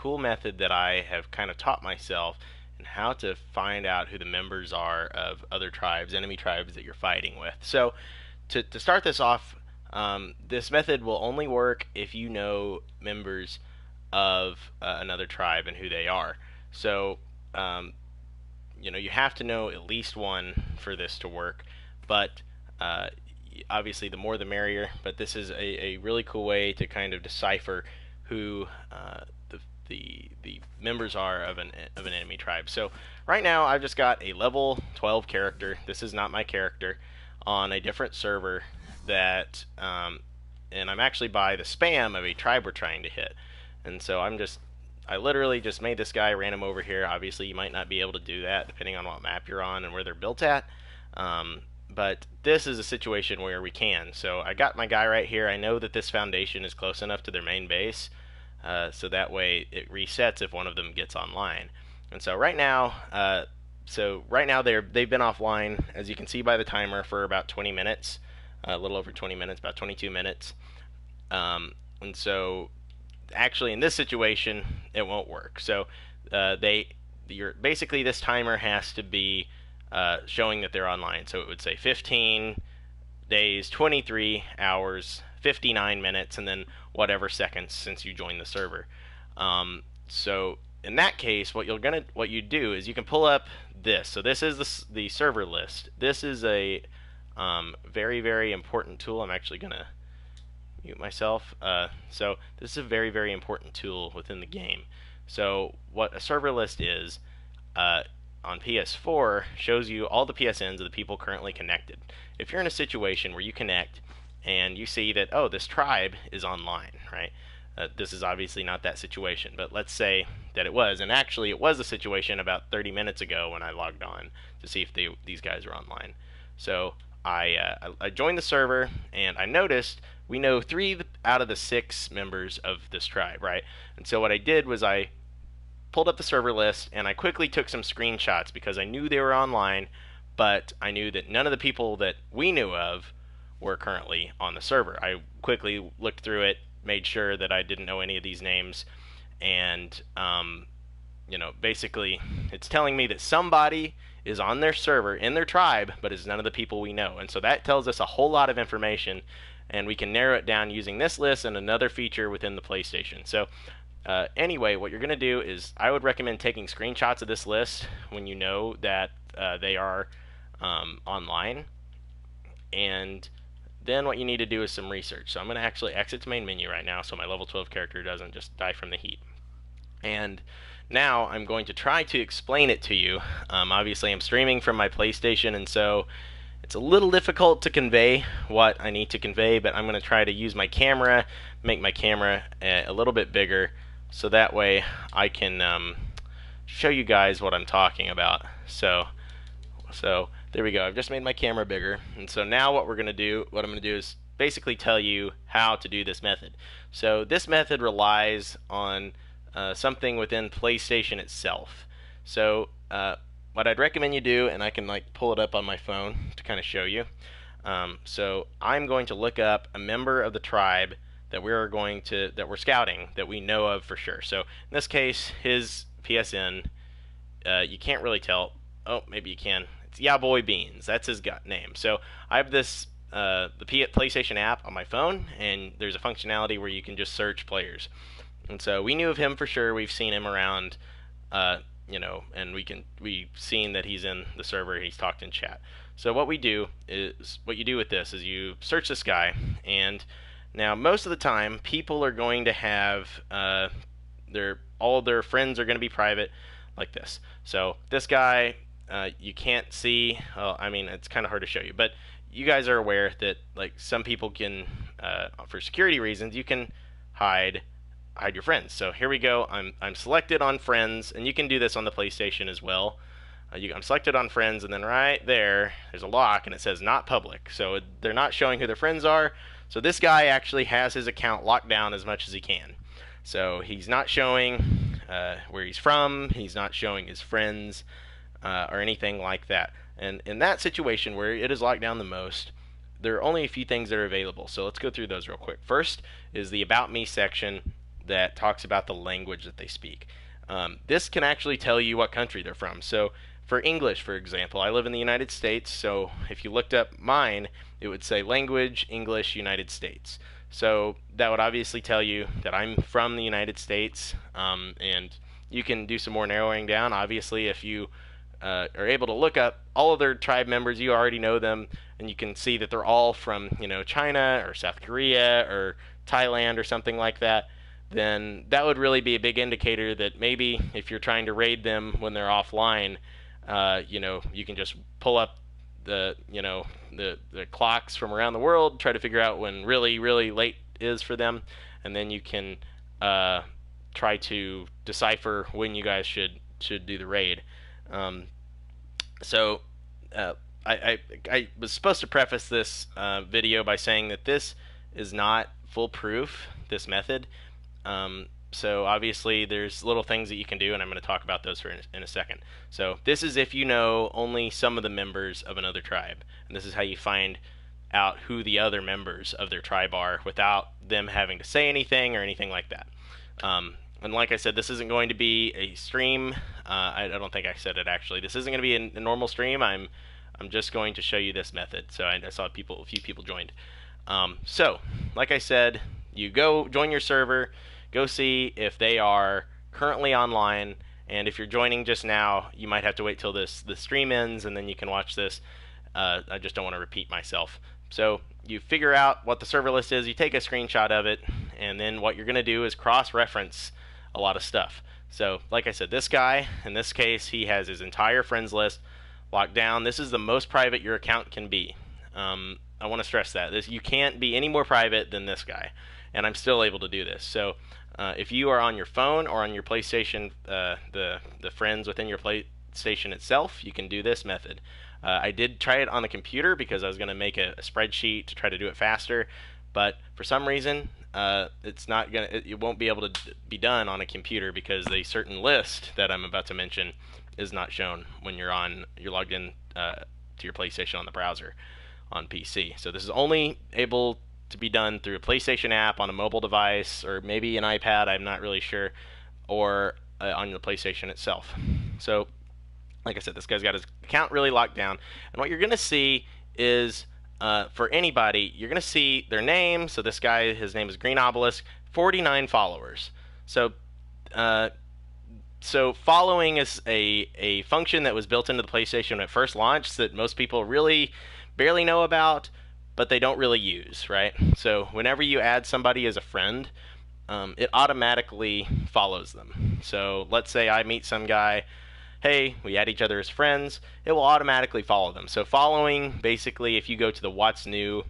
cool method that I have kind of taught myself and how to find out who the members are of other tribes, enemy tribes that you're fighting with. So to start this off, this method will only work if you know members of another tribe and who they are. So you have to know at least one for this to work, but obviously the more the merrier. But this is a really cool way to kind of decipher who the members are of an enemy tribe. So right now I've just got a level 12 character. This is not my character on a different server that and I'm actually by the spam of a tribe we're trying to hit. And so I literally just made this guy, ran him over here. Obviously you might not be able to do that depending on what map you're on and where they're built at. But this is a situation where we can. So I got my guy right here. I know that this foundation is close enough to their main base, so that way it resets if one of them gets online. And so right now, they've been offline, as you can see by the timer, for about 20 minutes, a little over 20 minutes, about 22 minutes. And so actually in this situation it won't work. So basically this timer has to be showing that they're online. So it would say 15 days, 23 hours, 59 minutes, and then whatever seconds since you joined the server. So in that case, what you do is you can pull up this. So this is the server list. This is a very, very important tool. I'm actually gonna mute myself. So this is a very, very important tool within the game. So what a server list is, on PS4 shows you all the PSNs of the people currently connected. If you're in a situation where you connect and you see that, oh, this tribe is online, right? This is obviously not that situation, but let's say that it was, and actually it was a situation about 30 minutes ago when I logged on to see if these guys are online. So I joined the server and I noticed we know 3 out of the 6 members of this tribe, right? And so what I did was I pulled up the server list and I quickly took some screenshots because I knew they were online, but I knew that none of the people that we knew of were currently on the server. I quickly looked through it, made sure that I didn't know any of these names, and basically it's telling me that somebody is on their server in their tribe, but it's none of the people we know. And so that tells us a whole lot of information, and we can narrow it down using this list and another feature within the PlayStation. So anyway, what you're going to do is I would recommend taking screenshots of this list when you know that they are online. And then what you need to do is some research. So I'm going to actually exit to main menu right now so my level 12 character doesn't just die from the heat. And now I'm going to try to explain it to you. Obviously I'm streaming from my PlayStation, and so it's a little difficult to convey what I need to convey, but I'm going to try to use my camera, make my camera a little bit bigger, so that way I can show you guys what I'm talking about. So there we go. I've just made my camera bigger, and so now what I'm going to do is basically tell you how to do this method. So this method relies on something within PlayStation itself. So what I'd recommend you do, and I can pull it up on my phone to kind of show you. So I'm going to look up a member of the tribe that we're scouting that we know of for sure. So in this case, his PSN, you can't really tell. Oh, maybe you can. It's Yeah Boy Beans. That's his name. So I have this the PlayStation app on my phone, and there's a functionality where you can just search players. And so we knew of him for sure. We've seen him around, and we've seen that he's in the server. He's talked in chat. So what you do with this is you search this guy, and now most of the time people are going to have all of their friends are going to be private like this. So this guy, you can't see. Well, I mean, it's kind of hard to show you, but you guys are aware that some people can, for security reasons, you can hide your friends. So here we go. I'm selected on friends, and you can do this on the PlayStation as well. I'm selected on friends, and then right there's a lock, and it says not public. So they're not showing who their friends are. So this guy actually has his account locked down as much as he can. So he's not showing where he's from. He's not showing his friends or anything like that. And in that situation where it is locked down the most, there are only a few things that are available. So let's go through those real quick. First is the About Me section. that talks about the language that they speak. This can actually tell you what country they're from. So for English, for example, I live in the United States, so if you looked up mine, it would say language, English, United States. So that would obviously tell you that I'm from the United States, and you can do some more narrowing down. Obviously, if you are able to look up all of their tribe members, you already know them, and you can see that they're all from, China or South Korea or Thailand or something like that. Then that would really be a big indicator that maybe if you're trying to raid them when they're offline, you can just pull up the clocks from around the world, try to figure out when really, really late is for them, and then you can try to decipher when you guys should do the raid. So I was supposed to preface this video by saying that this is not foolproof, this method. So obviously there's little things that you can do, and I'm going to talk about those in a second. So this is if you know only some of the members of another tribe, and this is how you find out who the other members of their tribe are without them having to say anything or anything like that. And like I said, this isn't going to be a stream. I don't think I said it actually. This isn't going to be a normal stream. I'm just going to show you this method. So I saw a few people joined. So like I said, you go join your server, go see if they are currently online, and if you're joining just now, you might have to wait till the stream ends, and then you can watch this. I just don't want to repeat myself. So you figure out what the server list is, you take a screenshot of it, and then what you're going to do is cross-reference a lot of stuff. So like I said, this guy, in this case, he has his entire friends list locked down. This is the most private your account can be. I want to stress that. You can't be any more private than this guy, and I'm still able to do this. So if you are on your phone or on your PlayStation, the friends within your PlayStation itself, you can do this method. I did try it on the computer because I was going to make a spreadsheet to try to do it faster, but for some reason it won't be able to be done on a computer because a certain list that I'm about to mention is not shown when you're logged in to your PlayStation on the browser on PC. So this is only able to be done through a PlayStation app on a mobile device, or maybe an iPad, I'm not really sure, or on the PlayStation itself. So like I said, this guy's got his account really locked down, and what you're going to see is for anybody, you're going to see their name. So this guy, his name is Green Obelisk, 49 followers. So following is a function that was built into the PlayStation when it first launched that most people really barely know about, but they don't really use, right? So whenever you add somebody as a friend, it automatically follows them. So let's say I meet some guy, hey, we add each other as friends, it will automatically follow them. So following, basically, if you go to the What's New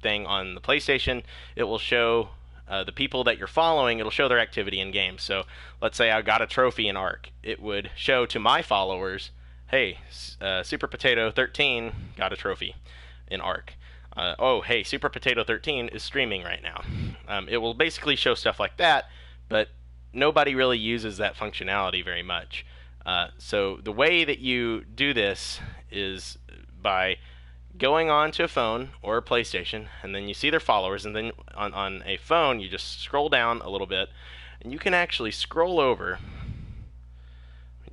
thing on the PlayStation, it will show the people that you're following, it'll show their activity in game. So let's say I got a trophy in Ark. It would show to my followers, hey, Super Potato 13 got a trophy in Ark. Oh, hey, Super Potato 13 is streaming right now. It will basically show stuff like that, but nobody really uses that functionality very much. So the way that you do this is by going on to a phone or a PlayStation, and then you see their followers, and then on a phone you just scroll down a little bit, and you can actually scroll over.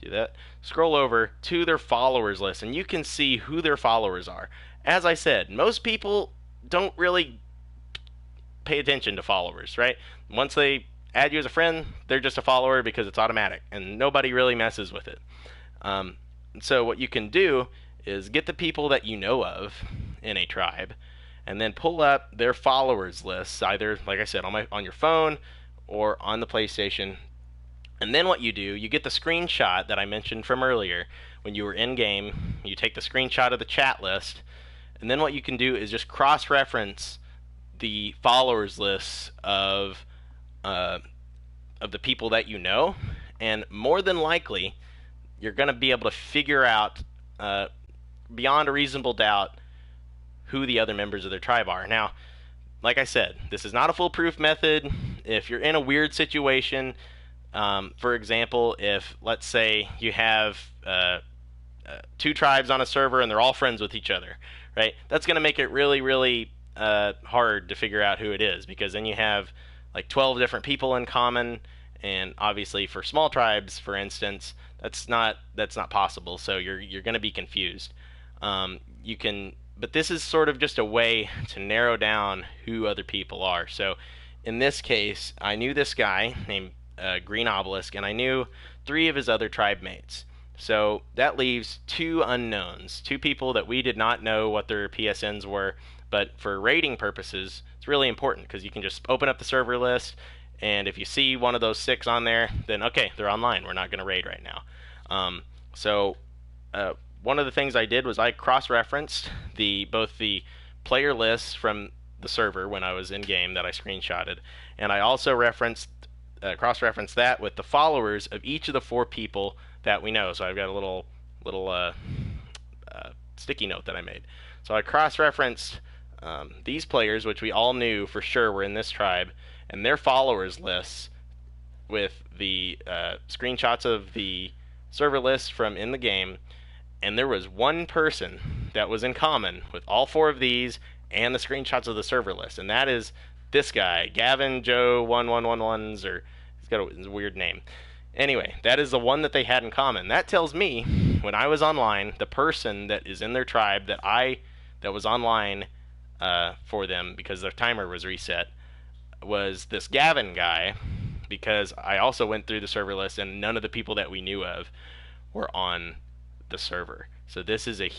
Do that. Scroll over to their followers list, and you can see who their followers are. As I said, most people don't really pay attention to followers, right? Once they add you as a friend, they're just a follower because it's automatic, and nobody really messes with it. So what you can do is get the people that you know of in a tribe, and then pull up their followers lists, either, like I said, on your phone or on the PlayStation. And then what you do, you get the screenshot that I mentioned from earlier when you were in game. You take the screenshot of the chat list, and then what you can do is just cross-reference the followers lists of the people that you know, and more than likely you're going to be able to figure out beyond a reasonable doubt who the other members of their tribe are. Now, like I said, this is not a foolproof method. If you're in a weird situation, for example, if let's say you have two tribes on a server and they're all friends with each other, right? That's going to make it really, really hard to figure out who it is, because then you have like 12 different people in common, and obviously for small tribes, for instance, that's not possible. So you're going to be confused. You can, but this is sort of just a way to narrow down who other people are. So in this case, I knew this guy named Green Obelisk, and I knew 3 of his other tribe mates. So that leaves 2 unknowns, 2 people that we did not know what their PSNs were, but for rating purposes, it's really important because you can just open up the server list, and if you see one of those 6 on there, then okay, they're online. We're not going to raid right now. So one of the things I did was I cross-referenced both the player lists from the server when I was in game that I screenshotted, and I also cross-referenced that with the followers of each of the 4 people that we know. So I've got a little sticky note that I made. So I cross-referenced these players, which we all knew for sure were in this tribe, and their followers lists with the screenshots of the server list from in the game. And there was one person that was in common with all 4 of these and the screenshots of the server list, and that is this guy, Gavin Joe 1111s, or he's got a weird name. Anyway, that is the one that they had in common. That tells me when I was online, the person that is in their tribe that was online for them because their timer was reset was this Gavin guy, because I also went through the server list and none of the people that we knew of were on the server. So this is a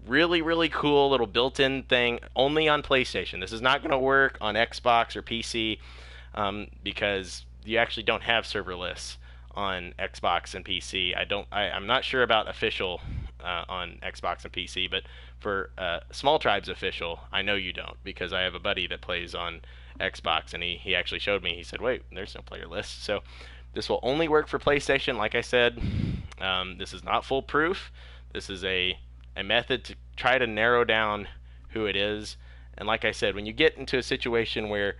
really, really cool little built-in thing only on PlayStation. This is not going to work on Xbox or PC because you actually don't have server lists on Xbox and PC. I'm not sure about official on Xbox and PC, but for Small Tribes official, I know you don't, because I have a buddy that plays on Xbox, and he actually showed me. He said, wait, there's no player list. So this will only work for PlayStation. Like I said, this is not foolproof. This is a method to try to narrow down who it is. And like I said, when you get into a situation where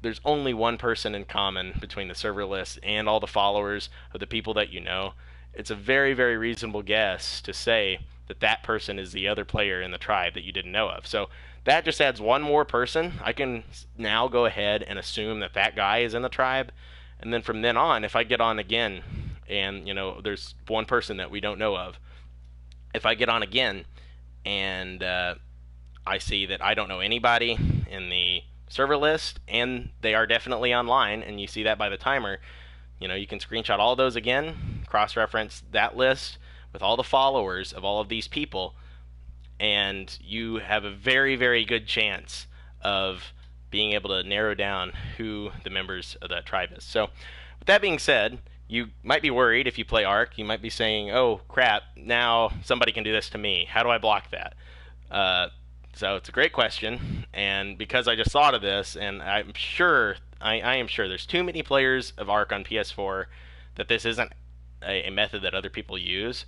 there's only one person in common between the server list and all the followers of the people that you know, it's a very, very reasonable guess to say that that person is the other player in the tribe that you didn't know of. So that just adds one more person. I can now go ahead and assume that that guy is in the tribe. And then from then on, if I get on again and, there's one person that we don't know of, if I get on again and I see that I don't know anybody in the server list and they are definitely online, and you see that by the timer, you can screenshot all those again, cross-reference that list with all the followers of all of these people, and you have a very, very good chance of being able to narrow down who the members of that tribe is. So with that being said, you might be worried if you play Ark. You might be saying, oh crap, now somebody can do this to me. How do I block that? So it's a great question, and because I just thought of this, and I'm sure, I am sure there's too many players of Ark on PS4 that this isn't a method that other people use.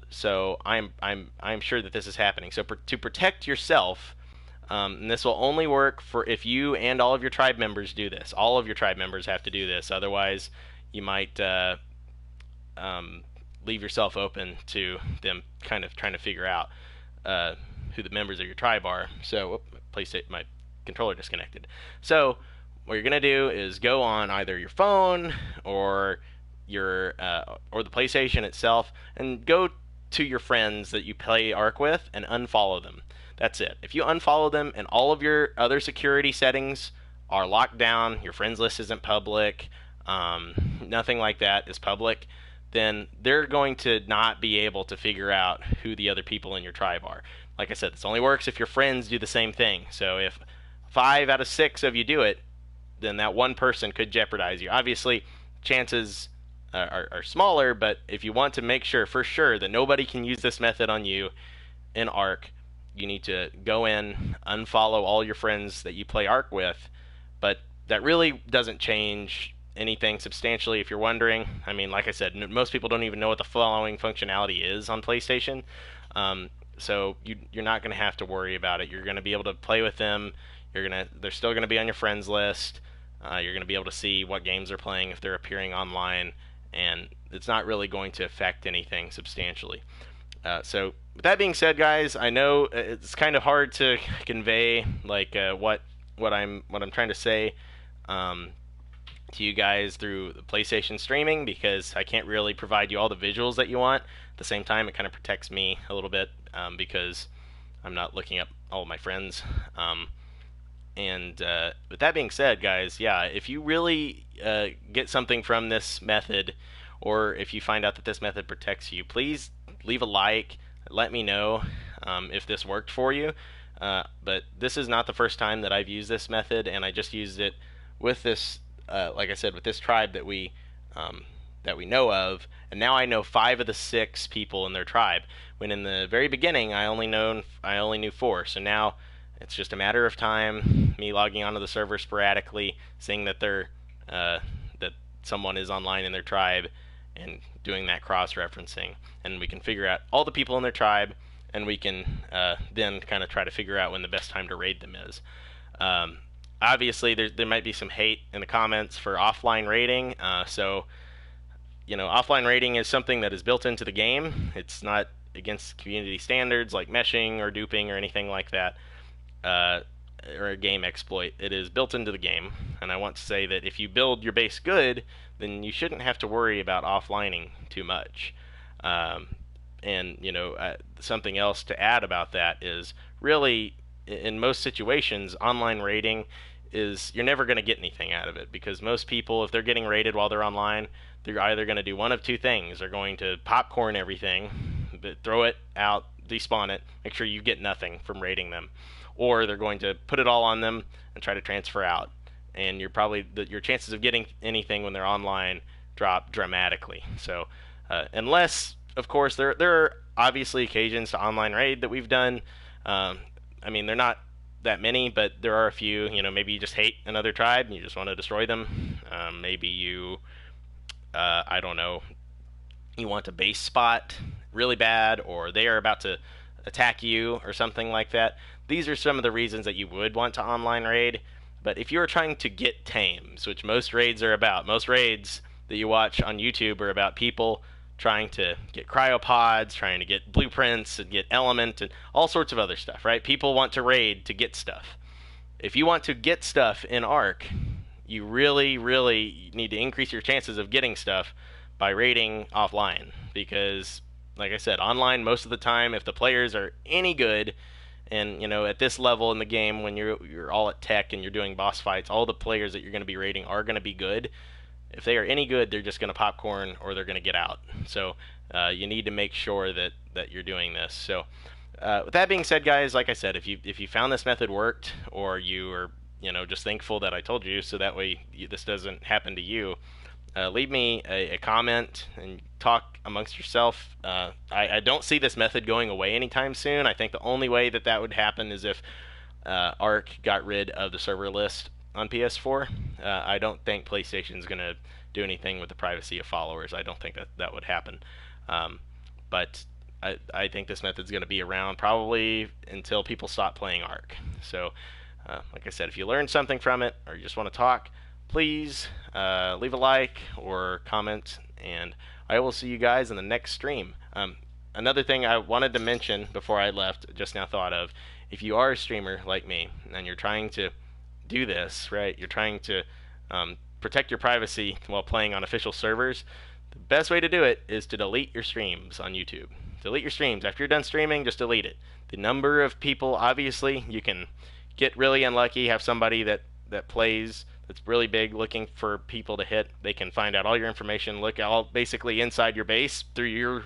So I'm sure that this is happening. So to protect yourself, and this will only work for if you and all of your tribe members do this. All of your tribe members have to do this. Otherwise, you might leave yourself open to them kind of trying to figure out who the members of your tribe are. So, my controller disconnected. So, what you're gonna do is go on either your phone or your or the PlayStation itself, and go to your friends that you play Ark with and unfollow them. That's it. If you unfollow them and all of your other security settings are locked down, your friends list isn't public, nothing like that is public, then they're going to not be able to figure out who the other people in your tribe are. Like I said, this only works if your friends do the same thing. So if 5 out of 6 of you do it, then that one person could jeopardize you. Obviously, chances are smaller, but if you want to make sure for sure that nobody can use this method on you in Ark, you need to go in, unfollow all your friends that you play Ark with. But that really doesn't change anything substantially if you're wondering. I mean, like I said, most people don't even know what the following functionality is on PlayStation. So you're not going to have to worry about it. You're going to be able to play with them. They're still going to be on your friends list. You're going to be able to see what games they're playing if they're appearing online, and it's not really going to affect anything substantially. So with that being said, guys, I know it's kind of hard to convey like what I'm trying to say um, to you guys through the PlayStation streaming, because I can't really provide you all the visuals that you want. At the same time, it kind of protects me a little bit because I'm not looking up all of my friends. And with that being said, guys, yeah, if you really get something from this method, or if you find out that this method protects you, please leave a like. Let me know if this worked for you. But this is not the first time that I've used this method, and I just used it with this, like I said, with this tribe that we know of, and now I know 5 of the 6 people in their tribe. When in the very beginning, I only knew 4. So now it's just a matter of time, me logging onto the server sporadically, seeing that that someone is online in their tribe, and doing that cross-referencing, and we can figure out all the people in their tribe, and we can then kind of try to figure out when the best time to raid them is. Obviously, there might be some hate in the comments for offline raiding, so offline raiding is something that is built into the game. It's not against community standards like meshing or duping or anything like that, or a game exploit. It is built into the game, and I want to say that if you build your base good, then you shouldn't have to worry about offlining too much. And something else to add about that is, really, in most situations, online raiding is, you're never going to get anything out of it, because most people, if they're getting raided while they're online, they're either going to do one of two things. They're going to popcorn everything, throw it out, despawn it, make sure you get nothing from raiding them, or they're going to put it all on them and try to transfer out, and your chances of getting anything when they're online drop dramatically. So unless, of course, there are obviously occasions to online raid that we've done. I mean, they're not that many, but there are a few. Maybe you just hate another tribe and you just want to destroy them. Maybe you, I don't know, you want a base spot really bad, or they are about to attack you or something like that. These are some of the reasons that you would want to online raid. But if you're trying to get tames, which most raids are about, most raids that you watch on YouTube are about people trying to get cryopods, trying to get blueprints, and get element, and all sorts of other stuff, right? People want to raid to get stuff. If you want to get stuff in Ark, you really, really need to increase your chances of getting stuff by raiding offline. Because, like I said, online, most of the time, if the players are any good, and at this level in the game, when you're all at tech and you're doing boss fights, all the players that you're going to be raiding are going to be good. If they are any good, they're just going to popcorn, or they're going to get out. So you need to make sure that you're doing this. So with that being said, guys, like I said, if you found this method worked, or you are just thankful that I told you, so that way this doesn't happen to you, leave me a comment and talk amongst yourself. I don't see this method going away anytime soon. I think the only way that would happen is if Ark got rid of the server list on PS4. I don't think PlayStation's going to do anything with the privacy of followers. I don't think that would happen. But I think this method's going to be around probably until people stop playing Ark. So, like I said, if you learned something from it, or you just want to talk, please leave a like or comment, and I will see you guys in the next stream. Another thing I wanted to mention before I left, just now thought of, if you are a streamer like me, and you're trying to do this, right? You're trying to protect your privacy while playing on official servers. The best way to do it is to delete your streams on YouTube. Delete your streams. After you're done streaming, just delete it. The number of people, obviously, you can get really unlucky, have somebody that plays that's really big looking for people to hit. They can find out all your information, look all basically inside your base through your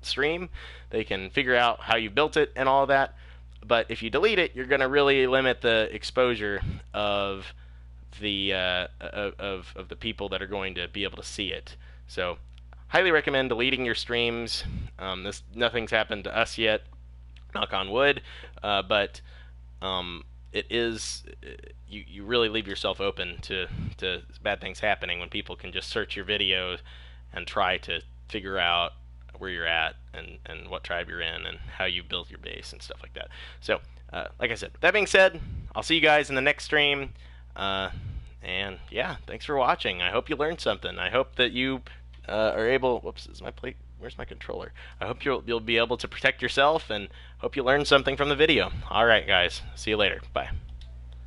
stream. They can figure out how you built it and all of that. But if you delete it, you're going to really limit the exposure of the of the people that are going to be able to see it. So, highly recommend deleting your streams. Nothing's happened to us yet, knock on wood. But it is you really leave yourself open to bad things happening when people can just search your videos and try to figure out where you're at and what tribe you're in and how you built your base and stuff like that. So, like I said, that being said, I'll see you guys in the next stream. And yeah, thanks for watching. I hope you learned something. I hope that you are able. Whoops, is my plate Where's my controller? I hope you'll be able to protect yourself, and hope you learned something from the video. All right, guys. See you later. Bye.